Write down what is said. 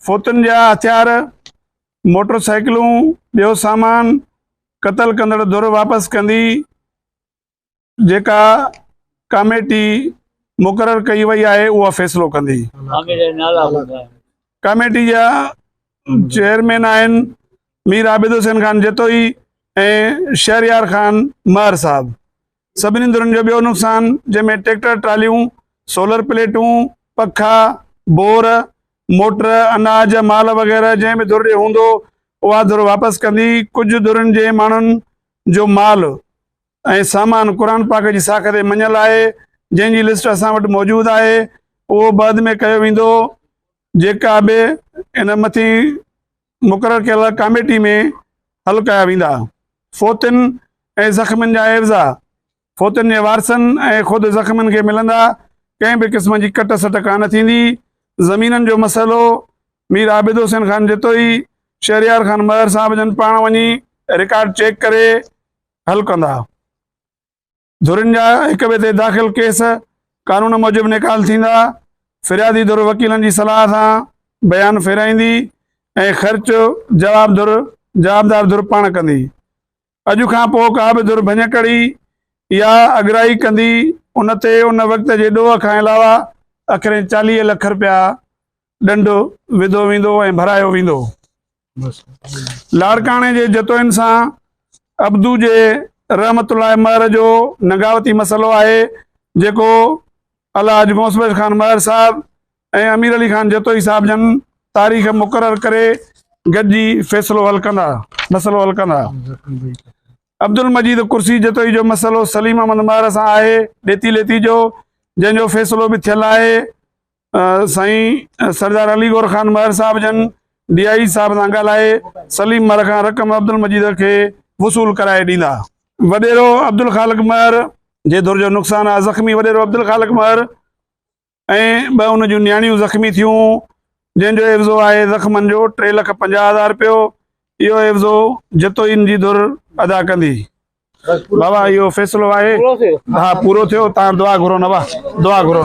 फोतुन जा हथियार, मोटरसाइकिलूं, ॿियो सामान क़तल कंदड़ धुर वापसि कंदी, जेका कमेटी मुक़ररु कई वई आहे उहा फ़ैसिलो कंदी। कमेटी जा चेयरमैन आहिनि मीर आबिद हुसैन खान जतोई ऐं शहरयार खान महर साहब। सभिनी धुरनि जो ॿियो नुक़सानु, जंहिंमें ट्रैक्टर ट्रालियूं, सोलर प्लेटूं, पखा, बोर, मोटर, अनाज, माल वग़ैरह जंहिं बि धुर हूंदो उहा धुर वापसि कंदी। कुझु धुरनि जे माण्हुनि जो माल ऐं सामान क़ुर पाक जी साख ते मञल आहे, जंहिंजी लिस्ट असां वटि मौजूदु आहे, उहो बाद में कयो वेंदो। जेका बि इन मथी मुक़ररु कयल कमेटी में हल कया वेंदा। फ़ौतिन ऐं ज़ख़्मनि जा एवज़ा फ़ौतिन जे वारसनि ऐं ख़ुदि ज़ख़्मनि खे मिलंदा। कंहिं बि क़िस्म जी कट सट कान थींदी। ज़मीननि जो मसइलो मीर आबिद हुसैन खान जतोई, शहरयार खान महर साहब जन पाण वञी रिकॉर्ड चेक करे हल कंदा। धुरनि जा हिक ॿिए ते दाख़िल केस कानून मूजिबि निकाल थींदा। फ़िरियादी धुर वकीलनि जी सलाह सां बयानु फेराईंदी ऐं ख़र्च जवाबदार धुर पाण कंदी। अॼु खां पोइ का बि धुर भञकड़ी या अगराई कंदी, उन ते उन वक़्त जे ॾोह खां अलावा अखिरे 40 लख रुपया ॾंड विधो वेंदो ऐं भरायो वेंदो। लाड़काणे जे जतोइन सां अब्दू जे रहमतुल्लाह महर जो नगावती मसइलो आहे, जेको अलहाज मोहसिन खान महर साहब ऐं अमीर अली खान जतोई साहब जन तारीख़ मुक़ररु करे गॾिजी फ़ैसिलो हल कंदा, मसइलो हल कंदा। अब्दुल मजीद कुर्सी जतोई जो मसइलो सलीम अहमद महर सां आहे, ॾेती लेती जो, जंहिंजो फ़ैसिलो बि थियल आहे। साईं सरदार अली गौर खान महर साहब जन DI साहब सां ॻाल्हाए सलीम महर खां रक़म अब्दुल मजीद खे वसूल कराए ॾींदा। वॾेरो अब्दुल ख़ालिक महर जे धुर जो नुक़सानु आहे। ज़ख़्मी वॾेरो अब्दुल ख़ालिक महर ऐं 2 उन जूं नियाणियूं ज़ख़्मी थियूं, जंहिंजो एवज़ो आहे ज़ख़्मनि जो 3,50,000 रुपयो। इहो एवज़ो जतोइन जी धुर अदा कंदी। बाबा इहो फ़ैसिलो आहे। हा पूरो थियो। तव्हां दुआ घुरो न बा, दुआ घुरो।